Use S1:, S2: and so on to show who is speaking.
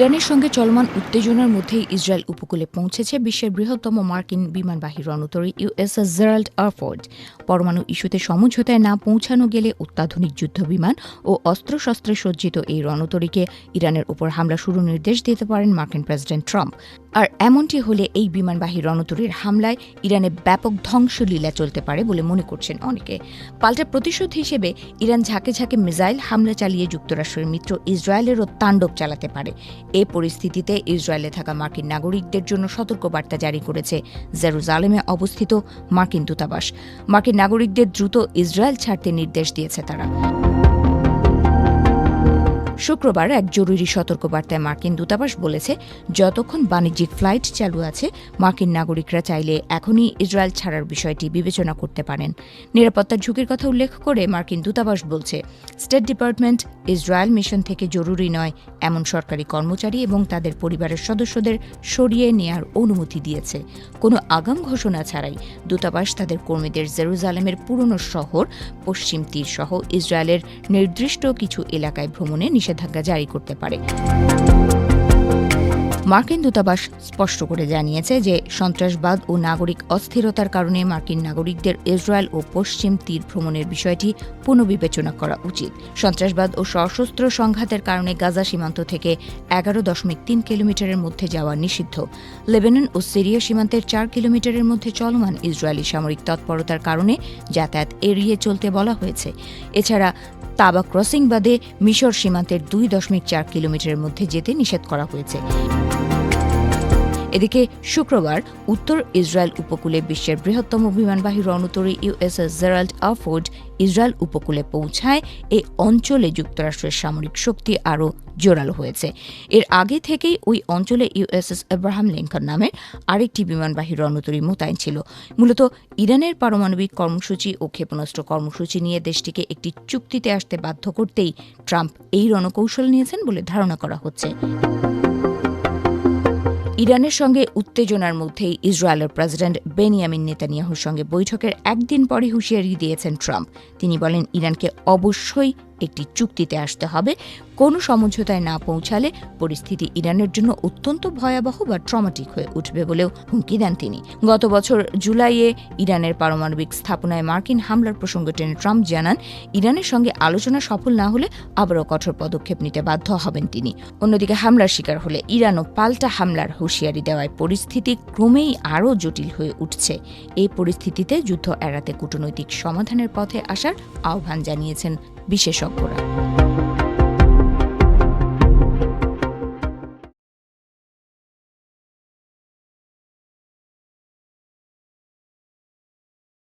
S1: ইরানের সঙ্গে চলমান উত্তেজনার মধ্যেই ইসরায়েল উপকূলে পৌঁছেছে বিশ্বের বৃহত্তম মার্কিন বিমানবাহী রণতরী ইউএসএস জেরাল্ড আর ফোর্ড। পরমাণু ইস্যুতে সমঝোতায় না পৌঁছানো গেলে অত্যাধুনিক যুদ্ধবিমান ও অস্ত্রশস্ত্রে সজ্জিত এই রণতরীকে ইরানের ওপর হামলা শুরুর নির্দেশ দিতে পারেন মার্কিন প্রেসিডেন্ট ট্রাম্প। আর এমনটি হলে এই বিমানবাহী রণতরীর হামলায় ইরানে ব্যাপক ধ্বংসলীলা চলতে পারে বলে মনে করছেন অনেকে। পাল্টা প্রতিশোধ হিসেবে ইরান ঝাঁকে ঝাঁকে মিসাইল হামলা চালিয়ে যুক্তরাষ্ট্রের মিত্র ইসরায়েলেরও তাণ্ডব চালাতে পারে। এই পরিস্থিতিতে ইসরায়েলে থাকা মার্কিন নাগরিকদের জন্য সতর্কবার্তা জারি করেছে জেরুজালেমে অবস্থিত মার্কিন দূতাবাস। মার্কিন নাগরিকদের দ্রুত ইসরায়েল ছাড়তে নির্দেশ দিয়েছে তারা। শুক্রবার এক জরুরি সতর্কবার্তায় মার্কিন দূতাবাস বলেছে, যতক্ষণ বাণিজ্যিক ফ্লাইট চালু আছে মার্কিন নাগরিকরা চাইলে এখনই ইসরায়েল ছাড়ার বিষয়টি বিবেচনা করতে পারেন। নিরাপত্তার ঝুঁকির কথা উল্লেখ করে মার্কিন দূতাবাস বলছে, স্টেট ডিপার্টমেন্ট ইসরায়েল মিশন থেকে জরুরি নয় এমন সরকারি কর্মচারী এবং তাদের পরিবারের সদস্যদের সরিয়ে নেয়ার অনুমতি দিয়েছে। কোনো আগাম ঘোষণা ছাড়াই দূতাবাস তাদের কর্মীদের জেরুজালেমের পুরনো শহর, পশ্চিম তীর সহ ইসরায়েলের নির্দিষ্ট কিছু এলাকায় ভ্রমণে নিষেধাজ্ঞা জারি করতে পারে। মার্কিন দূতাবাস স্পষ্ট করে জানিয়েছে যে সন্ত্রাসবাদ ও নাগরিক অস্থিরতার কারণে মার্কিন নাগরিকদের ইসরায়েল ও পশ্চিম তীর ভ্রমণের বিষয়টি পুনর্বিবেচনা করা উচিত। সন্ত্রাসবাদ ও সশস্ত্র সংঘাতের কারণে গাজা সীমান্ত থেকে 11.3 কিলোমিটারের মধ্যে যাওয়া নিষিদ্ধ। লেবানন ও সিরিয়া সীমান্তের 4 কিলোমিটারের মধ্যে চলমান ইসরায়েলি সামরিক তৎপরতার কারণে যাতায়াত এড়িয়ে চলতে বলা হয়েছে। এছাড়া তাবা ক্রসিং বাদে মিশর সীমান্তের 2.4 কিলোমিটারের মধ্যে যেতে নিষেধ করা হয়েছে। এদিকে শুক্রবার উত্তর ইসরায়েল উপকূলে বিশ্বের বৃহত্তম বিমানবাহী রণতরী USS Gerald R Ford Israel উপকূলে পৌঁছায় এই অঞ্চলে যুক্তরাষ্ট্রের সামরিক শক্তি আরও জোরালো হয়েছে। এর আগে থেকেই ওই অঞ্চলে ইউএসএস আব্রাহাম লিঙ্কন নামের আরেকটি বিমানবাহী রণতরী মোতায়েন ছিল। মূলত ইরানের পারমাণবিক কর্মসূচি ও ক্ষেপণাস্ত্র কর্মসূচি নিয়ে দেশটিকে একটি চুক্তিতে আসতে বাধ্য করতেই ট্রাম্প এই রণকৌশল নিয়েছেন বলে ধারণা করা হচ্ছে। ইরানের সঙ্গে উত্তেজনার মধ্যেই ইসরায়েলের প্রেসিডেন্ট বেনিয়ামিন নেতানিয়াহুর সঙ্গে বৈঠকের একদিন পরই হুঁশিয়ারি দিয়েছেন ট্রাম্প। তিনি বলেন, ইরানকে অবশ্যই একটি চুক্তিতে আসতে হবে। কোনো সমঝোতায় না পৌঁছালে পরিস্থিতি ইরানের জন্য অত্যন্ত ভয়াবহ বা ট্রমাটিক হয়ে উঠবে বলেও হুমকি দেন তিনি। গত বছর জুলাইয়ে ইরানের পারমাণবিক স্থাপনায় মার্কিন হামলার প্রসঙ্গ টেনে ট্রাম্প জানান, ইরানের সঙ্গে আলোচনা সফল না হলে আবারও কঠোর পদক্ষেপ নিতে বাধ্য হবেন তিনি। অন্যদিকে হামলার শিকার হলে ইরানও পাল্টা হামলার হুঁশিয়ারি দেওয়ায় পরিস্থিতি ক্রমেই আরও জটিল হয়ে উঠছে। এই পরিস্থিতিতে যুদ্ধ এড়াতে কূটনৈতিক সমাধানের পথে আসার আহ্বান জানিয়েছেন বিশেষজ্ঞরা।